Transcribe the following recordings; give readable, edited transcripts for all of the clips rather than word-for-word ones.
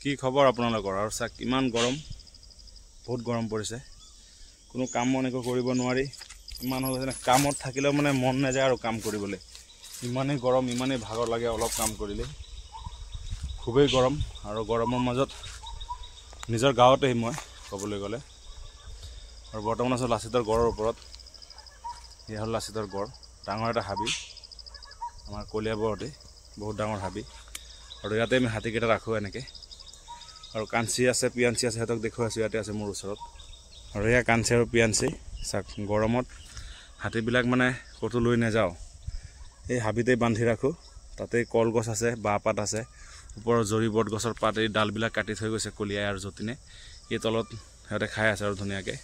কি খবৰ আপোনালোকৰ? আৰু চাক ইমান গৰম, বহুত গৰম পৰিছে। কোনো কাম মন একো কৰিব নোৱাৰি। ইমান হৈছে কামত থাকিলেও মানে মন নাযায় আৰু কাম কৰিবলৈ। ইমানেই গৰম, ইমানেই ভাগৰ লাগে অলপ কাম কৰিলে। খুবেই গৰম আৰু গৰমৰ মাজত নিজৰ গাঁৱতেই মই ক'বলৈ গ'লে। আৰু বৰ্তমান আছোঁ লাচিতৰ গড়ৰ ওপৰত। এয়া হ'ল লাচিতৰ গড়, ডাঙৰ এটা হাবি। আমাৰ কলিয়াবৰতে বহুত ডাঙৰ হাবি। আৰু ইয়াতে আমি হাতীকেইটা ৰাখোঁ এনেকৈ। আৰু কাঞ্চি আছে, পিয়াঞ্চি আছে, সিহঁতক দেখুৱাইছোঁ। ইয়াতে আছে মোৰ ওচৰত। আৰু এয়া কাঞ্চি আৰু পিয়াঞ্চি। চাওক গৰমত হাতীবিলাক মানে ক'তো লৈ নাযাওঁ, এই হাবিতেই বান্ধি ৰাখোঁ। তাতেই কলগছ আছে, বাঁহপাত আছে, ওপৰৰ জৰি বট গছৰ পাত, এই ডালবিলাক কাটি থৈ গৈছে কলিয়াই আৰু যতীনে। এই তলত সিহঁতে খাই আছে আৰু ধুনীয়াকৈ।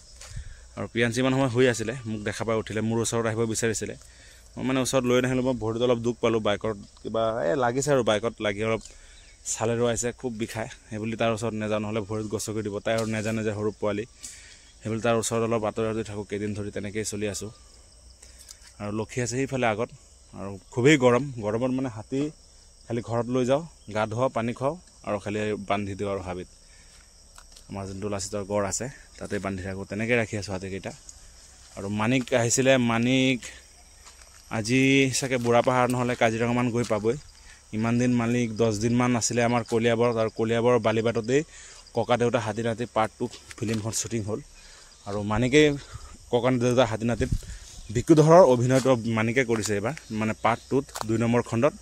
আৰু পিয়াঞ্চি মানুহ শুই আছিলে, মোক দেখা পাই উঠিলে, মোৰ ওচৰত আহিব বিচাৰিছিলে। মই মানে ওচৰত লৈ নাহিলোঁ। মই ভৰিত অলপ দুখ পালোঁ, বাইকত কিবা লাগিছে আৰু বাইকত লাগি অলপ চালে ৰৈছে, খুব বিষায়। সেইবুলি তাৰ ওচৰত নাযাওঁ, নহ'লে ভৰিত গছকি দিব। তাই আৰু নাজানে যে সৰু পোৱালি, সেইবুলি তাৰ ওচৰত অলপ আঁতৰি আঁতৰি থাকোঁ। কেইদিন ধৰি তেনেকৈয়ে চলি আছোঁ। আৰু লক্ষী আছে সেইফালে আগত। আৰু খুবেই গৰম। গৰমত মানে হাতী খালি ঘৰত লৈ যাওঁ, গা ধুৱাওঁ, পানী খুৱাওঁ আৰু খালি বান্ধি দিওঁ আৰু হাবিত। আমাৰ যোনটো লাচিতৰ গড় আছে তাতে বান্ধি থাকোঁ। তেনেকৈ ৰাখি আছোঁ হাতীকেইটা। আৰু মানিক আহিছিলে, মানিক আজি চাগে বুঢ়াপাহাৰ নহ'লে কাজিৰঙামান গৈ পাবই। ইমান দিন মালিক 10 দিনমান আছিলে আমাৰ কলিয়াবৰত। আৰু কলিয়াবৰৰ বালিবাটতেই ককা দেউতা হাতী নাতি পাৰ্ট 2 ফিল্মখন শ্বুটিং হ'ল। আৰু মানিকেই ককা দেউতা হাতী নাতিত বিকুধৰৰ অভিনয়টো মানিকে কৰিছে এইবাৰ, মানে পাৰ্ট 2ত 2 নম্বৰ খণ্ডত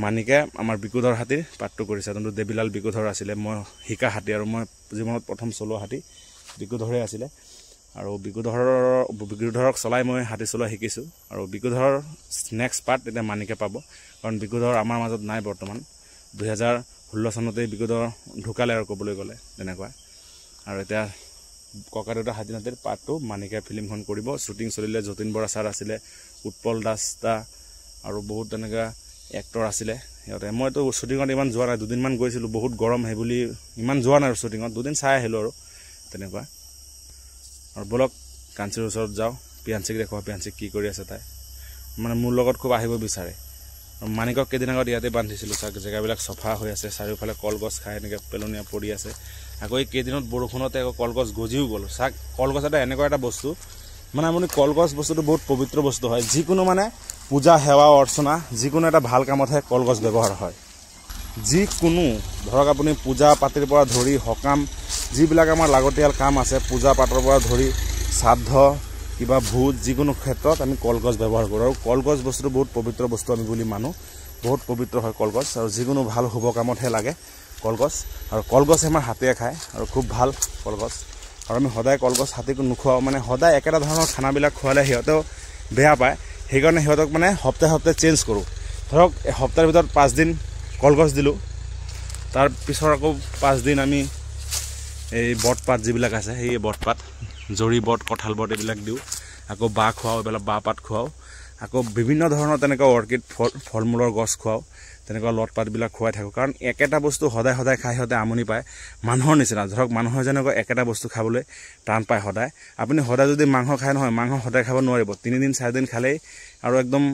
মানিকে আমাৰ বিকুধৰ হাতীৰ পাৰ্ট 2 কৰিছে। যোনটো দেৱীলাল বিকুধৰ আছিলে, মই শিকা হাতী আৰু মই জীৱনত প্ৰথম চলোৱা হাতী বিকুধৰে আছিলে। আৰু বিকুধৰক চলাই মই হাতী চলোৱা শিকিছোঁ। আৰু বিকুধৰৰ নেক্সট পাৰ্ট এতিয়া মানিকে পাব, কাৰণ বিকুধৰ আমাৰ মাজত নাই বৰ্তমান। 2016 চনতেই বিকুধৰ ঢুকালে আৰু ক'বলৈ গ'লে তেনেকুৱা। আৰু এতিয়া ককা দেউতা হাতী নাতিৰ পাৰ্ট 2 মানিকে ফিল্মখন কৰিব। শ্বুটিং চলিলে, যতীন বৰা ছাৰ আছিলে, উৎপল দাস দা আৰু বহুত তেনেকুৱা এক্টৰ আছিলে সিহঁতে। মইতো শ্বুটিঙত ইমান যোৱা নাই, 2 দিনমান গৈছিলোঁ। বহুত গৰম সেইবুলি ইমান যোৱা নাই আৰু শ্বুটিঙত। 2 দিন চাই আহিলোঁ আৰু তেনেকুৱা। আৰু ব'লক কাঞ্চিৰ ওচৰত যাওঁ, পিয়াঞ্চিক দেখুৱাওঁ, পিয়াঞ্চিক কি কৰি আছে। তাই মানে মোৰ লগত খুব আহিব বিচাৰে। আৰু মানিকক কেইদিন আগত ইয়াতে বান্ধিছিলোঁ। চাওক জেগাবিলাক চফা হৈ আছে, চাৰিওফালে কলগছ খাই এনেকৈ পেলনীয়া পৰি আছে। আকৌ এই কেইদিনত বৰষুণতে আকৌ কলগছ গজিও গ'ল। চাওক কলগছ এটা এনেকুৱা এটা বস্তু, মানে আপুনি কলগছ বস্তুটো বহুত পবিত্ৰ বস্তু হয়। যিকোনো মানে পূজা সেৱা অৰ্চনা যিকোনো এটা ভাল কামতহে কলগছ ব্যৱহাৰ হয়। যিকোনো ধৰক আপুনি পূজা পাতিৰ পৰা ধৰি সকাম, যিবিলাক আমাৰ লাগতিয়াল কাম আছে, পূজা পাতৰ পৰা ধৰি শ্ৰাদ্ধ, কিবা ভোজ, যিকোনো ক্ষেত্ৰত আমি কলগছ ব্যৱহাৰ কৰোঁ। আৰু কলগছ বস্তুটো বহুত পবিত্ৰ বস্তু আমি বুলি মানো। বহুত পবিত্ৰ হয় কলগছ। আৰু যিকোনো ভাল শুভ কামতহে লাগে কলগছ। আৰু কলগছে আমাৰ হাতীয়ে খায় আৰু খুব ভাল কলগছ। আৰু আমি সদায় কলগছ হাতীক নোখোৱাওঁ, মানে সদায় একেটা ধৰণৰ খানাবিলাক খোৱালে সিহঁতেও বেয়া পায়। সেইকাৰণে সিহঁতক মানে সপ্তাহে সপ্তাহে চেঞ্জ কৰোঁ। ধৰক সপ্তাহৰ ভিতৰত 5 দিন কলগছ দিলোঁ, তাৰপিছত আকৌ 5 দিন আমি এই বটপাত যিবিলাক আছে, সেই বটপাত, জৰি বট, কঁঠাল বট এইবিলাক দিওঁ। আকৌ বাঁহ খুৱাওঁ, এইবিলাক বাঁহপাত খুৱাওঁ। আকৌ বিভিন্ন ধৰণৰ তেনেকুৱা অৰ্কিড ফল মূলৰ গছ খুৱাওঁ। তেনেকুৱা লতপাতবিলাক খুৱাই থাকোঁ। কাৰণ একেটা বস্তু সদায় সদায় খাই সিহঁতে আমনি পায়। মানুহৰ নিচিনা ধৰক মানুহৰ যেনেকুৱা একেটা বস্তু খাবলৈ টান পায় সদায়। আপুনি সদায় যদি মাংস খায় নহয়, মাংস সদায় খাব নোৱাৰিব। 3 দিন 4 দিন খালেই আৰু একদম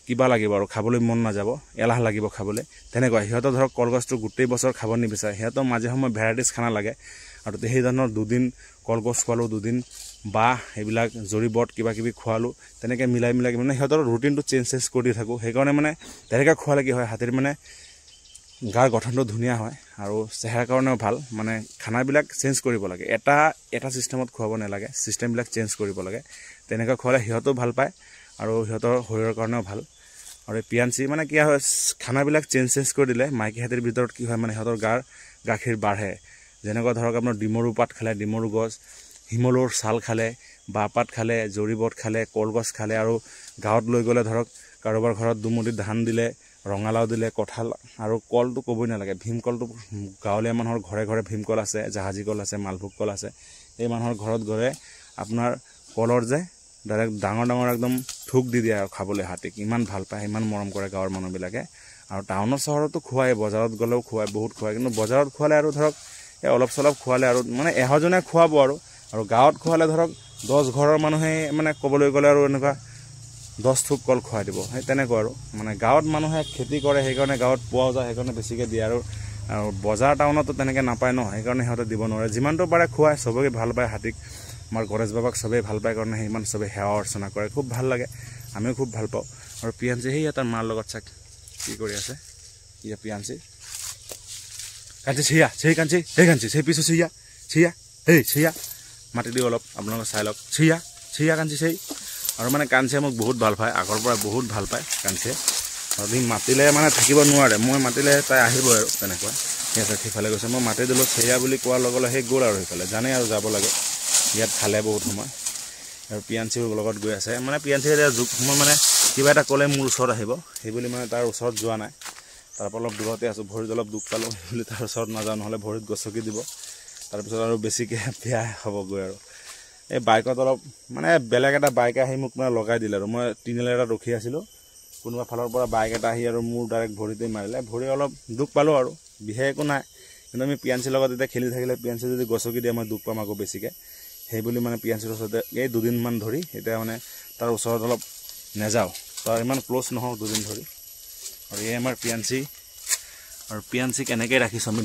কিবা লাগিব আৰু খাবলৈ মন নাযাব, এলাহ লাগিব খাবলৈ। তেনেকুৱা সিহঁতৰ ধৰক কলগছটো গোটেই বছৰ খাব নিবিচাৰে। সিহঁতৰ মাজে সময়ে ভেৰাইটিজ খানা লাগে। আৰু সেই ধৰণৰ 2 দিন কলগছ খোৱালোঁ, 2 দিন বাঁহ এইবিলাক জৰি বট কিবা কিবি খোৱালোঁ। তেনেকৈ মিলাই মানে সিহঁতৰ ৰুটিনটো চেঞ্জ কৰি থাকোঁ। সেইকাৰণে মানে তেনেকৈ খোৱালে কি হয়, হাতীৰ মানে গাৰ গঠনটো ধুনীয়া হয় আৰু চেহেৰাৰ কাৰণেও ভাল। মানে খানাবিলাক চেঞ্জ কৰিব লাগে, এটা ছিষ্টেমত খুৱাব নালাগে, ছিষ্টেমবিলাক চেঞ্জ কৰিব লাগে। তেনেকৈ খোৱালে সিহঁতেও ভাল পায় আৰু সিহঁতৰ শৰীৰৰ কাৰণেও ভাল। আৰু এই পিয়াঞ্চি মানে কি হয়, খানাবিলাক চেঞ্জ কৰি দিলে মাইকী হাতীৰ ভিতৰত কি হয়, মানে সিহঁতৰ গাখীৰ বাঢ়ে। যেনেকুৱা ধৰক আপোনাৰ ডিমৰু পাত খালে, ডিমৰু গছ, শিমলুৰ ছাল খালে, বাঁহপাত খালে, জৰি বট খালে, কলগছ খালে। আৰু গাঁৱত লৈ গ'লে ধৰক কাৰোবাৰ ঘৰত দুমুঠি ধান দিলে, ৰঙালাও দিলে, কঁঠাল আৰু কলটো ক'বই নালাগে। ভীমকলটো গাঁৱলীয়া মানুহৰ ঘৰে ঘৰে ভীমকল আছে, জাহাজী কল আছে, মালভোগ কল আছে। এই মানুহৰ ঘৰত গ'লে আপোনাৰ কলৰ যে ডাইৰেক্ট ডাঙৰ ডাঙৰ একদম থোক দি দিয়ে আৰু খাবলৈ হাতীক। ইমান ভাল পায়, ইমান মৰম কৰে গাঁৱৰ মানুহবিলাকে। আৰু টাউনৰ চহৰতো খুৱাই, বজাৰত গ'লেও খুৱাই, বহুত খুৱাই। কিন্তু বজাৰত খোৱালে আৰু ধৰক এই অলপ চলপ খোৱালে আৰু মানে এহজনে খুৱাব আৰু গাঁৱত খোৱালে ধৰক 10 ঘৰৰ মানুহে মানে ক'বলৈ গ'লে আৰু এনেকুৱা 10 থোক কল খুৱাই দিব। সেই তেনেকুৱা আৰু মানে গাঁৱত মানুহে খেতি কৰে, সেইকাৰণে গাঁৱত পোৱাও যায়, সেইকাৰণে বেছিকৈ দিয়ে। আৰু আৰু বজাৰ টাউনতো তেনেকৈ নাপায় ন, সেইকাৰণে সিহঁতে দিব নোৱাৰে। যিমানটো পাৰে খুৱাই, চবকে ভাল পায় হাতীক। আমাৰ গণেশ বাবাক চবেই ভাল পায় কাৰণে সিমান চবেই সেৱা অৰ্চনা কৰে, খুব ভাল লাগে, আমিও খুব ভাল পাওঁ। আৰু পিয়াঞ্চি সেয়া তাৰ মাৰ লগত চাক কি কৰি আছে, ইয়া পিয়াঞ্চি কাঞ্চি চিয়া চেই কাঞ্চি সেই কাঞ্চি চেই পিছো চিয়া চিয়া এই চিয়া মাতি দিওঁ অলপ, আপোনালোকে চাই লওক। চিয়া চিয়া কাঞ্চি চেই। আৰু মানে কাঞ্চিয়ে মোক বহুত ভাল পায়, আগৰ পৰা বহুত ভাল পায় কাঞ্চিয়ে। আৰু সি মাতিলে মানে থাকিব নোৱাৰে, মই মাতিলে তাই আহিব আৰু তেনেকুৱা। ঠিক আছে, সিফালে গৈছে, মই মাতি দিলোঁ চিয়া বুলি কোৱাৰ লগে লগে সেই গ'ল আৰু সিফালে, জানেই আৰু যাব লাগে, ইয়াত খালে বহুত সময়। আৰু পিয়াঞ্চিৰ লগত গৈ আছে, মানে পিয়াঞ্চি এতিয়া সময় মানে কিবা এটা ক'লে মোৰ ওচৰত আহিব, সেইবুলি মানে তাৰ ওচৰত যোৱা নাই, তাৰপৰা অলপ দূৰতে আছোঁ। ভৰিত অলপ দুখ পালোঁ বুলি তাৰ ওচৰত নাযাওঁ, নহ'লে ভৰিত গছকি দিব, তাৰপিছত আৰু বেছিকৈ বেয়া হ'বগৈ। আৰু এই বাইকত অলপ মানে বেলেগ এটা বাইকে আহি মোক মানে লগাই দিলে, আৰু মই তিনিআলি এটাত ৰখি আছিলোঁ, কোনোবা ফালৰ পৰা বাইক এটা আহি আৰু মোৰ ডাইৰেক্ট ভৰিতেই মাৰিলে। ভৰি অলপ দুখ পালোঁ আৰু, বিশেষ একো নাই, কিন্তু আমি পিয়াঞ্চিৰ লগত এতিয়া খেলি থাকিলে পিয়াঞ্চি যদি গছকি দিয়ে মই দুখ পাম আকৌ বেছিকৈ, সেইবুলি মানে পিয়াঞ্চিৰ ওচৰতে এই দুদিনমান ধৰি এতিয়া মানে তাৰ ওচৰত অলপ নেযাওঁ, তাৰ ইমান ক্ল'জ নহওঁ দুদিন ধৰি। আৰু এই আমাৰ পিয়াঞ্চি, আৰু পিয়াঞ্চিক এনেকৈ ৰাখিছোঁ আমি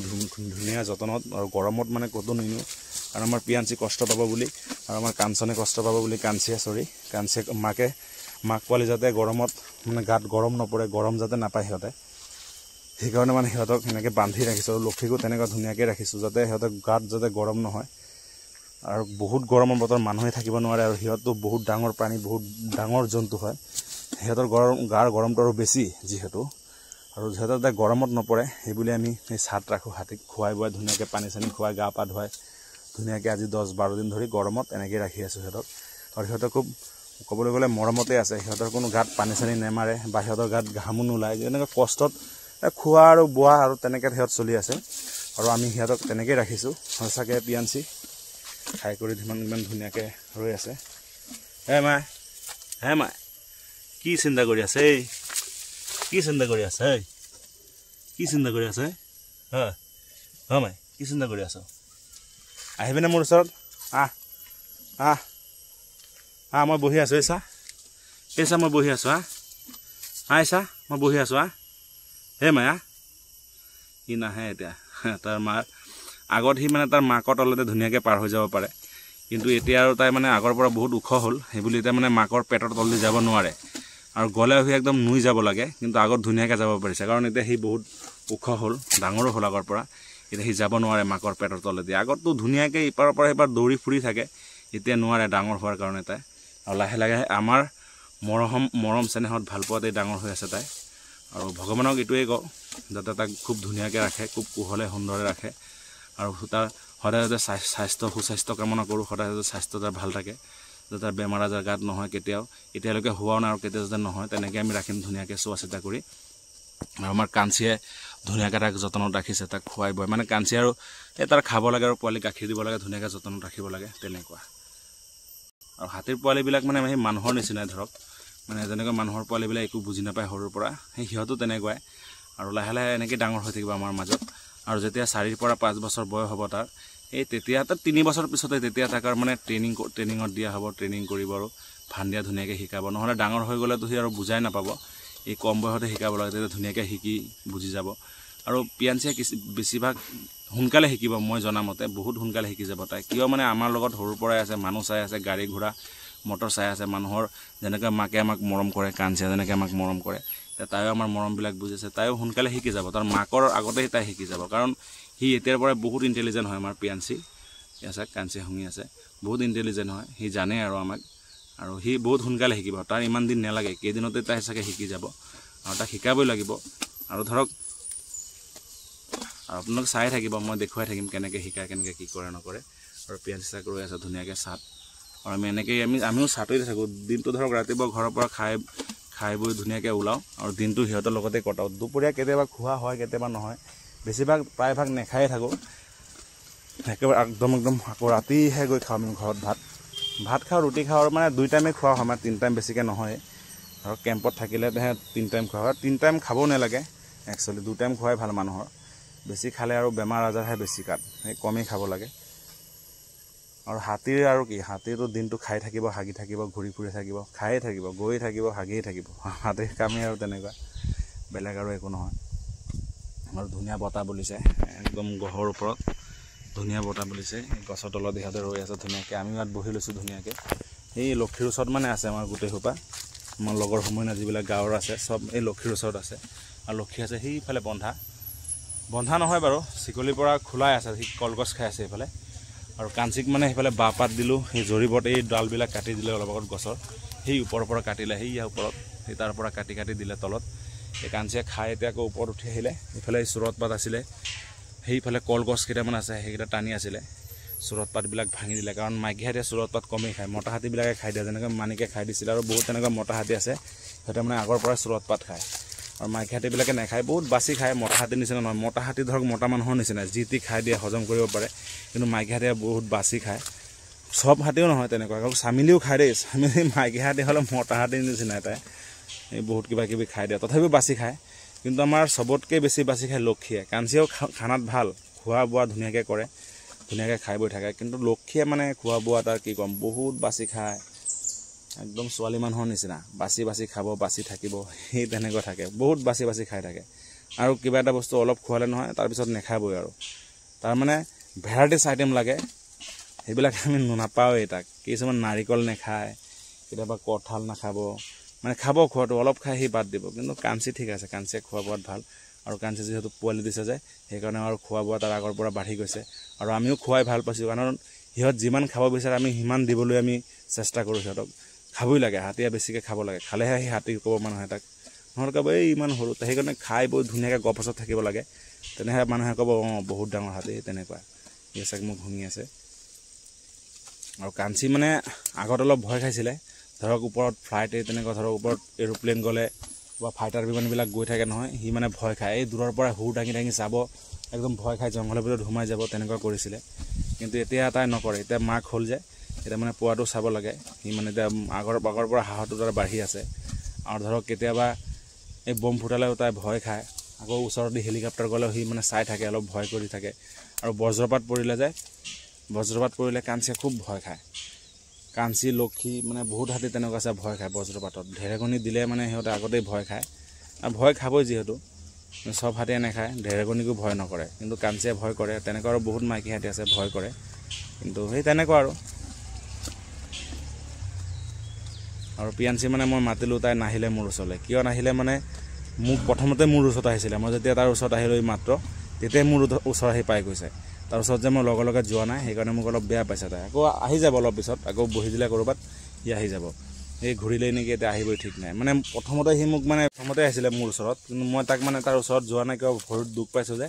ধুনীয়া যতনত, আৰু গৰমত মানে ক'তো নিনিওঁ, আৰু আমাৰ পিয়াঞ্চি কষ্ট পাব বুলি, আৰু আমাৰ কাঞ্চনে কষ্ট পাব বুলি কাঞ্চিয়ে মাক পোৱালি যাতে গৰমত মানে গাত গৰম নপৰে, গৰম যাতে নাপায় সিহঁতে, সেইকাৰণে মানে সিহঁতক সেনেকৈ বান্ধি ৰাখিছোঁ। আৰু লক্ষীকো তেনেকুৱা ধুনীয়াকৈ ৰাখিছোঁ যাতে সিহঁতক গাত যাতে গৰম নহয়। আৰু বহুত গৰমৰ বতৰ মানুহে থাকিব নোৱাৰে, আৰু সিহঁতটো বহুত ডাঙৰ প্ৰাণী, বহুত ডাঙৰ জন্তু হয়, সিহঁতৰ গাৰ গৰমটো আৰু বেছি যিহেতু, আৰু সিহঁতৰ যাতে গৰমত নপৰে সেইবুলি আমি এই ছাট ৰাখোঁ। হাতীক খুৱাই বোৱাই ধুনীয়াকৈ পানী চানী খুৱাই গা পা ধুৱাই ধুনীয়াকৈ আজি 10-12 দিন ধৰি গৰমত এনেকৈ ৰাখি আছোঁ সিহঁতক। আৰু সিহঁতক খুব ক'বলৈ গ'লে মৰমতে আছে, সিহঁতৰ কোনো গাত পানী চানী নেমাৰে বা সিহঁতৰ গাত ঘামো নোলায়, যেনেকৈ কষ্টত খোৱা আৰু বোৱা আৰু তেনেকৈ সিহঁত চলি আছে, আৰু আমি সিহঁতক তেনেকৈ ৰাখিছোঁ। সঁচাকৈ পিয়াঞ্চি খাই কৰি ইমান ধুনীয়াকৈ ৰৈ আছে। হে মাই কি চিন্তা কৰি আছে, কি চিন্তা কৰি আছে, কি চিন্তা কৰি আছে, হয় মাই কি চিন্তা কৰি আছ, আহিবিনে মোৰ ওচৰত, মই বহি আছোঁ, এই চা মই বহি আছোঁ, চা মই বহি আছোঁ, হে মায়া সি নাহে এতিয়া। তাৰ মাৰ আগত সি মানে তাৰ মাকৰ তলতে ধুনীয়াকৈ পাৰ হৈ যাব পাৰে, কিন্তু এতিয়া আৰু তাই মানে আগৰ পৰা বহুত ওখ হ'ল, সেইবুলি এতিয়া মানে মাকৰ পেটৰ তলদি যাব নোৱাৰে, আৰু গ'লে সি একদম নুই যাব লাগে, কিন্তু আগত ধুনীয়াকৈ যাব পাৰিছে, কাৰণ এতিয়া সি বহুত ওখ হ'ল, ডাঙৰো হ'ল আগৰ পৰা, এতিয়া সি যাব নোৱাৰে মাকৰ পেটৰ তলেদি। আগততো ধুনীয়াকৈ ইপাৰৰ পৰা সিপাৰ দৌৰি ফুৰি থাকে, এতিয়া নোৱাৰে ডাঙৰ হোৱাৰ কাৰণে তাই। আৰু লাহে লাহে আমাৰ মৰম চেনেহত ভাল পোৱাতেই ডাঙৰ হৈ আছে তাই। আৰু ভগৱানক এইটোৱেই কওঁ যাতে তাক খুব ধুনীয়াকৈ ৰাখে, খুব কুশলে সুন্দৰে ৰাখে, আৰু তাৰ সদায় যাতে সুস্বাস্থ্য কামনা কৰোঁ, সদায় যাতে স্বাস্থ্য তাৰ ভাল থাকে, যাতে তাৰ বেমাৰ আজাৰ গাত নহয় কেতিয়াও, এতিয়ালৈকে হোৱাও নাই আৰু কেতিয়া যাতে নহয়, তেনেকৈ আমি ৰাখিম ধুনীয়াকৈ চোৱা চিতা কৰি। আৰু আমাৰ কাঞ্চিয়ে ধুনীয়াকৈ তাক যতনত ৰাখিছে, তাক খুৱাই বোৱাই, মানে কাঞ্চি আৰু তাৰ খাব লাগে আৰু পোৱালি গাখীৰ দিব লাগে, ধুনীয়াকৈ যতনত ৰাখিব লাগে, তেনেকুৱা। আৰু হাতীৰ পোৱালিবিলাক মানে সেই মানুহৰ নিচিনাই ধৰক, মানে যেনেকৈ মানুহৰ পোৱালিবিলাক একো বুজি নাপায় সৰুৰ পৰা, সেই সিহঁতো তেনেকুৱাই, আৰু লাহে লাহে এনেকৈ ডাঙৰ হৈ থাকিব আমাৰ মাজত। আৰু যেতিয়া 4 পৰা 5 বছৰ বয়স হ'ব তাৰ, তেতিয়া তাত 3 বছৰ পিছতে তেতিয়া তাক মানে ট্ৰেইনিঙত দিয়া হ'ব, ট্ৰেইনিং কৰিব আৰু ভান্দিয়া ধুনীয়াকৈ শিকাব, নহ'লে ডাঙৰ হৈ গ'লেতো সি আৰু বুজাই নাপাব, এই কম বয়সতে শিকাব লাগে, তেতিয়া ধুনীয়াকৈ শিকি বুজি যাব। আৰু পিয়াঞ্চিয়ে বেছিভাগ সোনকালে শিকিব, মই জনামতে বহুত সোনকালে শিকি যাব তাই, কিয় মানে আমাৰ লগত সৰুৰ পৰাই আছে, মানুহ চাই আছে, গাড়ী ঘোঁৰা মটৰ চাই আছে, মানুহৰ যেনেকৈ মাকে আমাক মৰম কৰে, কাঞ্চিয়ে যেনেকৈ আমাক মৰম কৰে, তাইও আমাৰ মৰমবিলাক বুজিছে, তাইও সোনকালে শিকি যাব, তাৰ মাকৰ আগতেই তাই শিকি যাব, কাৰণ সি এতিয়াৰ পৰাই বহুত ইণ্টেলিজেণ্ট হয় আমাৰ পিয়াঞ্চি। আছে কাঞ্চিয়ে শুনি আছে, বহুত ইণ্টেলিজেণ্ট হয়, সি জানে আৰু আমাক, আৰু সি বহুত সোনকালে শিকিব, তাৰ ইমান দিন নালাগে, কেইদিনতে তাই চাগে শিকি যাব, আৰু তাক শিকাবই লাগিব। আৰু ধৰক আপোনালোক চাই থাকিব, মই দেখুৱাই থাকিম কেনেকৈ শিকায়, কেনেকৈ কি কৰে নকৰে। আৰু পিয়াঞ্চি চাক ৰৈ আছে ধুনীয়াকৈ চাট, আৰু আমি এনেকৈয়ে আমিও চাটতে থাকোঁ দিনটো, ধৰক ৰাতিপুৱা ঘৰৰ পৰা খাই বৈ ধুনীয়াকৈ ওলাওঁ, আৰু দিনটো সিহঁতৰ লগতে কটাওঁ। দুপৰীয়া কেতিয়াবা খোৱা হয়, কেতিয়াবা নহয়, বেছিভাগ প্ৰায়ভাগ নেখায়ে থাকোঁ, একেবাৰে একদম আকৌ ৰাতিহে গৈ খাওঁ আমি ঘৰত ভাত খাওঁ, ৰুটি খাওঁ, আৰু মানে 2 টাইমেই খোৱা হয়, আমাৰ 3 টাইম বেছিকৈ নহয়। ধৰক কেম্পত থাকিলেহে 3 টাইম খোৱা হয়, 3 টাইম খাবও নালাগে একচুৱেলি, 2 টাইম খোৱাই ভাল মানুহৰ, বেছি খালে আৰু বেমাৰ আজাৰহে বেছি কাট, সেই কমেই খাব লাগে। আৰু হাতীৰ আৰু কি, হাতীৰটো দিনটো খাই থাকিব, হাগি থাকিব, ঘূৰি ফুৰি থাকিব, খায়ে থাকিব, গৈ থাকিব, হাগিয়ে থাকিব, হাতীৰ কামেই আৰু তেনেকুৱা, বেলেগ আৰু একো নহয়। আৰু ধুনীয়া বতাহ বলিছে একদম গহৰ ওপৰত ধুনীয়া বতাহ বলিছে গছৰ তলত ইহঁতে ৰৈ আছে ধুনীয়াকৈ আমি ইয়াত বহি লৈছোঁ ধুনীয়াকৈ এই লক্ষীৰ ওচৰত মানে আছে আমাৰ গোটেই সোপা আমাৰ লগৰ সমনীয়া যিবিলাক গাঁৱৰ আছে চব এই লক্ষীৰ ওচৰত আছে আৰু লক্ষী আছে সেইফালে বন্ধা নহয় বাৰু চিকলিৰ পৰা খোলাই আছে সি কলগছ খাই আছে এইফালে আৰু কাঞ্চিক মানে সেইফালে বাঁহ পাত দিলোঁ সেই জৰিবত এই ডালবিলাক কাটি দিলে অলপ আগত গছৰ সেই ওপৰৰ পৰা কাটিলে সেইয়া ওপৰত সেই তাৰ পৰা কাটি দিলে তলত এই কাঞ্চিয়ে খাই এতিয়া আকৌ ওপৰত উঠি আহিলে এইফালে চোৰত পাত আছিলে সেইফালে কলগছ কেইটামান আছে সেইকেইটা টানি আছিলে চোৰত পাতবিলাক ভাঙি দিলে কাৰণ মাইকী হাতীয়ে চোৰত পাত কমেই খায় মতা হাতীবিলাকে খাই দিয়ে যেনেকৈ মানিকে খাই দিছিলে আৰু বহুত তেনেকুৱা মতা হাতী আছে সিহঁতে মানে আগৰ পৰা চোৰত পাত খায় আৰু মাইকী হাতীবিলাকে নাখায় বহুত বাছি খায় মতা হাতীৰ নিচিনা নহয় মতা হাতী ধৰক মতা মানুহৰ নিচিনা যি টি খাই দিয়ে হজম কৰিব পাৰে কিন্তু মাইকী হাতীয়ে বহুত বাছি খায় সব হাতীও নহয় তেনেকুৱা আকৌ চামিলিও খায় দেই চামিলি মাইকী হাতী হ'লে মতা হাতীৰ নিচিনা এটাই এই বহুত কিবা কিবি খাই দিয়ে তথাপিও বাছি খায় কিন্তু আমাৰ চবতকৈ বেছি বাছি খায় লক্ষীয়ে কাঞ্চিয়েও খানাত ভাল খোৱা বোৱা ধুনীয়াকৈ কৰে ধুনীয়াকৈ খাই বৈ থাকে কিন্তু লক্ষীয়ে মানে খোৱা বোৱা তাৰ কি ক'ম বহুত বাছি খায় একদম ছোৱালী মানুহৰ নিচিনা বাছি খাব বাছি থাকিব সেই তেনেকুৱা থাকে বহুত বাছি খাই থাকে আৰু কিবা এটা বস্তু অলপ খোৱালে নহয় তাৰপিছত নেখাবই আৰু তাৰমানে ভেৰাইটিছ আইটেম লাগে সেইবিলাক আমি নাপাওঁৱেই তাক কিছুমান নাৰিকল নেখায় কেতিয়াবা কঁঠাল নাখাব মানে খাব খোৱাটো অলপ খাই সি বাদ দিব কিন্তু কাঞ্চি ঠিক আছে কাঞ্চিয়ে খোৱা বোৱাত ভাল আৰু কাঞ্চি যিহেতু পোৱালি দিছে যে সেইকাৰণে আৰু খোৱা বোৱা তাৰ আগৰ পৰা বাঢ়ি গৈছে আৰু আমিও খুৱাই ভাল পাইছোঁ কাৰণ সিহঁত যিমান খাব বিচাৰে আমি সিমান দিবলৈ আমি চেষ্টা কৰোঁ সিহঁতক খাবই লাগে হাতীয়ে বেছিকৈ খাব লাগে খালেহে সেই হাতী ক'ব মানুহে তাক নহ'লে ক'ব এই ইমান সৰু সেইকাৰণে খাই বৈ ধুনীয়াকৈ গপছত থাকিব লাগে তেনেহে মানুহে ক'ব অঁ বহুত ডাঙৰ হাতী তেনেকুৱা এই চাক মোক ঘুমি আছে আৰু কাঞ্চি মানে আগত অলপ ভয় খাইছিলে ধৰক ওপৰত ফ্লাইট তেনেকুৱা ধৰক ওপৰত এৰোপ্লেন গ'লে বা ফাইটাৰ বিমানবিলাক গৈ থাকে নহয় সি মানে ভয় খায় এই দূৰৰ পৰা হুৰ দাঙি যাব একদম ভয় খাই জংঘলৰ ভিতৰত সোমাই যাব তেনেকুৱা কৰিছিলে কিন্তু এতিয়া তাই নকৰে এতিয়া মাক হ'ল যে এতিয়া মানে পোৱাটো চাব লাগে সি মানে এতিয়া আগৰ পৰা হাঁহটো তাৰ বাঢ়ি আছে আৰু ধৰক কেতিয়াবা এই বম ফুটালেও তাই ভয় খায় আকৌ ওচৰত হেলিকপ্টাৰ গ'লেও সি মানে চাই থাকে অলপ ভয় কৰি থাকে আৰু বজ্ৰপাত পৰিলে কাঞ্চিয়ে খুব ভয় খায় কাঞ্চি লক্ষী মানে বহুত হাতী তেনেকুৱা আছে ভয় খায় বজ্ৰপাতত ঢেৰেকণি দিলে মানে সিহঁতে আগতেই ভয় খায় আৰু ভয় খাবই যিহেতু চব হাতীয়ে নাখায় ঢেৰেকণিকো ভয় নকৰে কিন্তু কাঞ্চিয়ে ভয় কৰে তেনেকুৱা আৰু বহুত মাইকী হাতী আছে ভয় কৰে কিন্তু সেই তেনেকুৱা আৰু পিয়াঞ্চি মানে মই মাতিলোঁ তাই নাহিলে মোৰ ওচৰলৈ কিয় নাহিলে মানে মোক প্ৰথমতে মোৰ ওচৰত আহিছিলে মই যেতিয়া তাৰ ওচৰত আহিলোঁ মাত্ৰ তেতিয়াই মোৰ ওচৰ আহি পাই গৈছে তাৰ ওচৰত যে মই লগে যোৱা নাই সেইকাৰণে মোক অলপ বেয়া পাইছে তাই আকৌ আহি যাব অলপ পিছত আকৌ বহি দিলে ক'ৰবাত সি আহি যাব এই ঘূৰিলেই নেকি এতিয়া আহিবই ঠিক নাই মানে প্ৰথমতে সি মোক মানে প্ৰথমতে আহিছিলে মোৰ ওচৰত কিন্তু মই তাক মানে তাৰ ওচৰত যোৱা নাই কিয় ভৰিত দুখ পাইছোঁ যে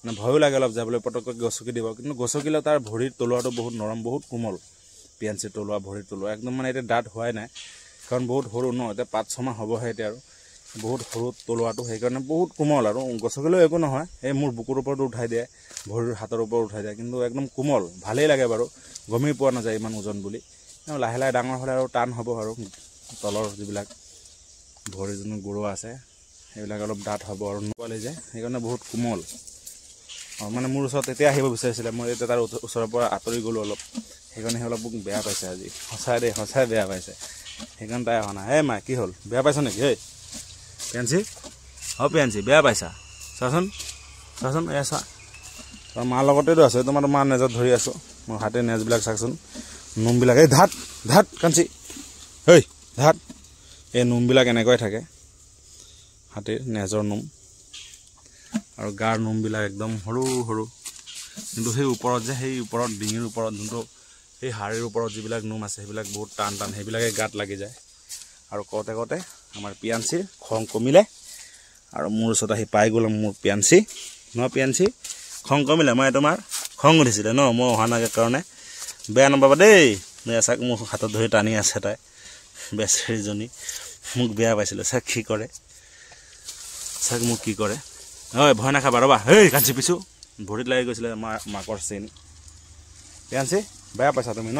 মানে ভয়ো লাগে অলপ যাবলৈ পটককৈ গছকি দিব কিন্তু গছকিলেও তাৰ ভৰিৰ তলুৱাটো বহুত নৰম বহুত কোমল পিয়াঞ্চিৰ তলুৱা ভৰিৰ তলুৱা একদম মানে এতিয়া দাঁত হোৱাই নাই কাৰণ বহুত সৰু ন এতিয়া 5-6 মাহ হ'বহে এতিয়া আৰু বহুত সৰু তলুৱাটো সেইকাৰণে বহুত কোমল আৰু গছকিলেও একো নহয় এই মোৰ বুকুৰ ওপৰত উঠাই দিয়ে ভৰিৰ হাতৰ ওপৰত উঠাই দিয়ে কিন্তু একদম কোমল ভালেই লাগে বাৰু গমেই পোৱা নাযায় ইমান ওজন বুলি লাহে ডাঙৰ হ'লে আৰু টান হ'ব আৰু তলৰ যিবিলাক ভৰিৰ যোন গুৰুৱা আছে সেইবিলাক অলপ ডাঠ হ'ব আৰু নোপোৱালি যে সেইকাৰণে বহুত কোমল মানে মোৰ ওচৰত তেতিয়া আহিব বিচাৰিছিলে মই এতিয়া তাৰ ওচৰৰ পৰা আঁতৰি গ'লোঁ অলপ সেইকাৰণে সি অলপ মোক বেয়া পাইছে আজি সঁচাই বেয়া পাইছে সেইকাৰণে তাই অহা নাই হে মা কি হ'ল বেয়া পাইছ নেকি হে পিয়াঞ্চি বেয়া পাইছা চাচোন এয়া চা তোমাৰ মাৰ লগতেতো আছে তোমাৰ মাৰ নেজত ধৰি আছোঁ মোৰ হাতে নেজবিলাক চাচোন নোমবিলাক এই ধাত কাঞ্চি ধাত এই নোমবিলাক এনেকুৱাই থাকে হাতীৰ নেজৰ নোম আৰু গাৰ নোমবিলাক একদম সৰু কিন্তু সেই ওপৰত ডিঙিৰ ওপৰত যোনটো সেই হাড়িৰ ওপৰত যিবিলাক নোম আছে সেইবিলাক বহুত টান সেইবিলাকে গাত লাগি যায় আৰু কওঁতে আমাৰ পিয়াঞ্চিৰ খং কমিলে আৰু মোৰ ওচৰত আহি পাই গ'ল মোৰ পিয়াঞ্চি খং কমিলে মই তোমাৰ খং উঠিছিলে ন মই অহা নাই কাৰণে বেয়া নাপাবা দেই চাক মোৰ হাতত ধৰি টানি আছে তাই বেচেৰীজনী মোক বেয়া পাইছিলে চাক কি কৰে ভয় নাখাবা ৰ'বা কাঞ্চি পিছো ভৰিত লাগি গৈছিলে মাকৰ চেইন পিয়াঞ্চি বেয়া পাইছা তুমি ন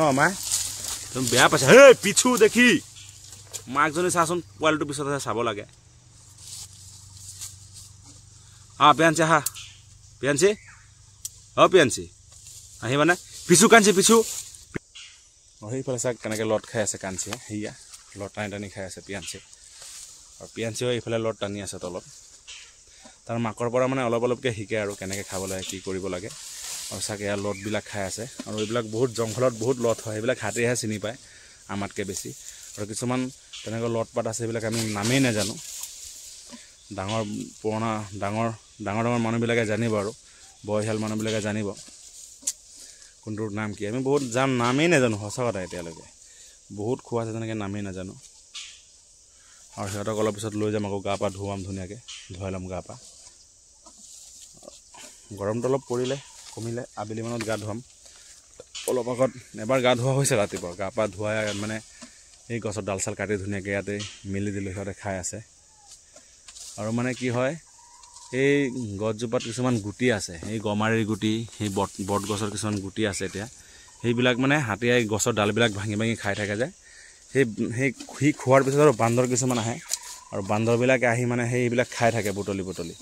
তুমি বেয়া পাইছা পিছু দেখি মাকজনী চাচোন পোৱালিটোৰ পিছতহে চাব লাগে পিয়াঞ্চি আহা পিয়াঞ্চি আহিবানে পিছু কাঞ্চি সেইফালে চাক কেনেকৈ লট খাই আছে কাঞ্চিয়ে সেয়া লট টানি খাই আছে পিয়াঞ্চি আৰু পিয়াঞ্চিও এইফালে লট টানি আছে তলত তাৰ মাকৰ পৰা মানে অলপ অলপকৈ শিকে আৰু কেনেকৈ খাব লাগে কি কৰিব লাগে আৰু চাগে এয়া লতবিলাক খাই আছে আৰু এইবিলাক বহুত জংঘলত বহুত লত হয় সেইবিলাক হাতেহে চিনি পায় আমাতকৈ বেছি আৰু কিছুমান তেনেকৈ লট পাত আছে এইবিলাক আমি নামেই নাজানো ডাঙৰ পুৰণা ডাঙৰ মানুহবিলাকে জানিব আৰু বয়সীয়াল মানুহবিলাকে জানিব কোনটোৰ নাম কি আমি বহুত নামেই নাজানো সঁচা কথা এতিয়ালৈকে বহুত খোৱা আছে তেনেকৈ নামেই নাজানো আৰু সিহঁতক অলপ পিছত লৈ যাম আকৌ গা পা ধুৱাম ধুনীয়াকৈ ধুৱাই ল'ম গা পা গৰমটো অলপ পৰিলে কমিলে আবেলিমানত গা ধুৱাম অলপ আগত এবাৰ গা ধোৱা হৈছে ৰাতিপুৱা গা পা ধুৱাই মানে এই গছৰ ডাল চাল কাটি ধুনীয়াকৈ ইয়াতে মেলি দিলোঁ সিহঁতে খাই আছে আৰু মানে কি হয় এই গছজোপাত কিছুমান গুটি আছে এই গমাৰিৰ গুটি সেই বট গছৰ কিছুমান গুটি আছে এতিয়া সেইবিলাক মানে হাতীয়ে গছৰ ডালবিলাক ভাঙি ভাঙি খাই থাকে যে সি খোৱাৰ পিছত আৰু বান্দৰ কিছুমান আহে আৰু বান্দৰবিলাকে আহি মানে সেইবিলাক খাই থাকে বুটলি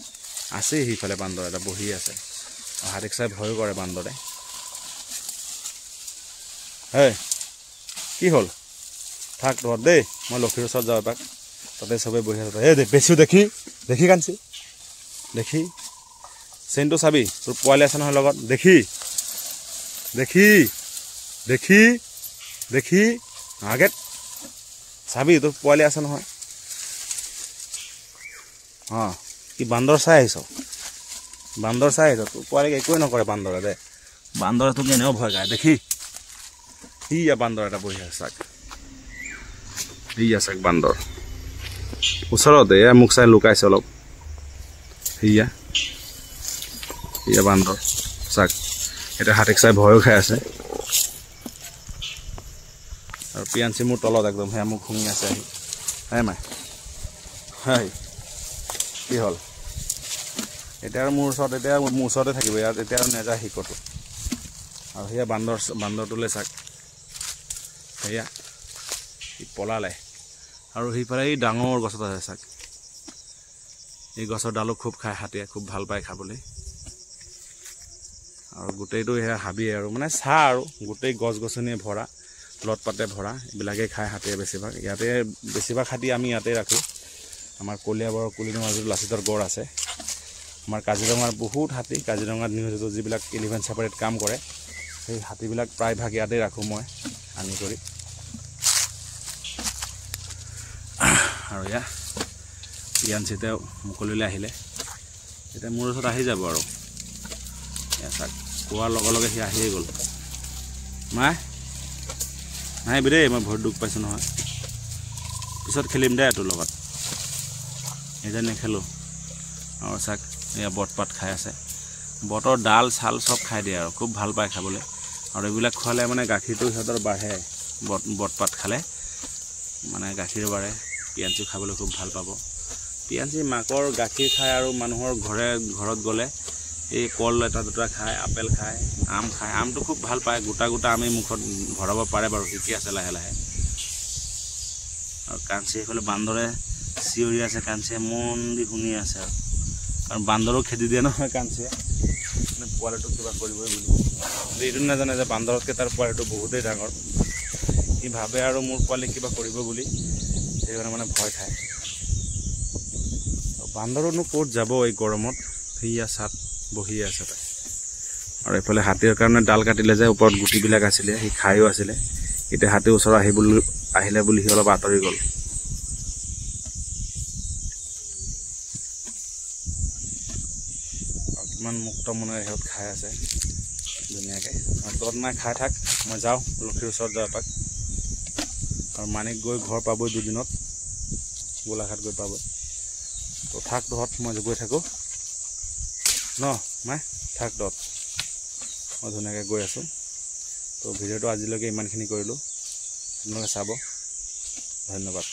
আছেই সিফালে বান্দৰ এটা বহি আছে আৰু হাতীক চাই ভয়ো কৰে বান্দৰে হেই কি হ'ল থাক তহঁত দেই মই লক্ষীৰ ওচৰত যাওঁ তাক তাতে চবেই বহি আছে এই বেছিও দেখি কাঞ্চি দেখি চেইনটো চাবি তোৰ পোৱালি আছে নহয় লগত দেখি আগেত চাবি তোৰ পোৱালি আছে নহয় অঁ কি বান্দৰ চাই আহিছ তোৰ পোৱালিক একোৱে নকৰে বান্দৰে দে বান্দৰে তোক এনেও ভয় খায় দেখি সিয়া বান্দৰ এটা বহি আছে চাক চাক বান্দৰ ওচৰতে এয়া মোক চাই লুকাইছে অলপ সিয়া বান্দৰ চাক এতিয়া হাতীক চাই ভয়ো খাই আছে আৰু পিয়াঞ্চি মোৰ তলত একদম সেয়া মোক শুঙি আছে আহি মাই কি হ'ল এতিয়া আৰু মোৰ ওচৰতে থাকিব ইয়াত এতিয়া আৰু নেযায় সি ক'তো আৰু সেয়া বান্দৰটোলৈ চাক সেয়া সি পলালে আৰু সিফালে এই ডাঙৰ গছত আছে চাক এই গছৰ ডালো খুব খায় হাতীয়ে খুব ভাল পায় খাবলৈ আৰু গোটেইটো সেয়া হাবিয়ে আৰু মানে চাহ আৰু গোটেই গছ গছনিয়ে ভৰা লট পাতে ভৰা এইবিলাকেই খায় হাতীয়ে বেছিভাগ হাতী আমি ইয়াতে ৰাখোঁ আমাৰ কলিয়াবৰৰ কুলিনঙা যিটো লাচিতৰ গড় আছে আমাৰ কাজিৰঙাৰ বহুত হাতী কাজিৰঙাত নিয়োজিত যিবিলাক এলিফেণ্ট চাফাৰীত কাম কৰে সেই হাতীবিলাক প্ৰায়ভাগ ইয়াতে ৰাখোঁ মই আনি কৰি আৰু এয়া পিয়াঞ্চিতে মুকলিলৈ আহিলে এতিয়া মোৰ ওচৰত আহি যাব আৰু এয়া চাক কোৱাৰ লগে লগে সি আহিয়ে গ'ল নাহিবি দেই মই ভৰিত দুখ পাইছোঁ নহয় পিছত খেলিম দে তোৰ লগত এতিয়া নেখেলোঁ আৰু চাক এয়া বটপাত খাই আছে বটৰ ডাল চাল চব খাই দিয়ে আৰু খুব ভাল পায় খাবলৈ আৰু এইবিলাক খোৱালে মানে গাখীৰটো সিহঁতৰ বাঢ়ে বটপাত খালে মানে গাখীৰ বাঢ়ে পিয়াঞ্চি খাবলৈ খুব ভাল পাব পিয়াঞ্চি মাকৰ গাখীৰ খায় আৰু মানুহৰ ঘৰত গ'লে এই কল এটা দুটা খায় আপেল খায় আম খায় আমটো খুব ভাল পায় গোটা আমি মুখত ভৰাব পাৰে বাৰু শিকি আছে লাহে লাহে আৰু কাঞ্চি সেইফালে বান্দৰে চিঞৰি আছে কাঞ্চিয়ে মন দি শুনি আছে আৰু বান্দৰো খেদি দিয়ে নহয় কাঞ্চিয়ে মানে পোৱালিটোক কিবা কৰিবই বুলি এইটো নাজানে যে বান্দৰতকৈ তাৰ পোৱালিটো বহুতেই ডাঙৰ সি ভাবে আৰু মোৰ পোৱালি কিবা কৰিব বুলি সেইকাৰণে মানে ভয় খায় বান্দৰনো ক'ত যাব এই গৰমত সেয়া চাত বহি আছে তাই আৰু এইফালে হাতীৰ কাৰণে ডাল কাটিলে যে ওপৰত গুটিবিলাক আছিলে সি খায়ো আছিলে এতিয়া হাতীৰ ওচৰত আহিলে বুলি সি অলপ আঁতৰি গ'ল কিমান মুক্ত মনেৰে সিহঁত খাই আছে ধুনীয়াকৈ আৰু তত নাই খাই থাক মই যাওঁ লক্ষীৰ ওচৰত যাওঁ এপাক আৰু মানিক গৈ ঘৰ পাবই দুদিনত গোলাঘাট গৈ পাবই তো থাক তহঁত মই গৈ থাকোঁ মাই থাক তহঁত মই ধুনীয়াকৈ গৈ আছোঁ তো ভিডিঅ'টো আজিলৈকে ইমানখিনি কৰিলোঁ আপোনালোকে চাব ধন্যবাদ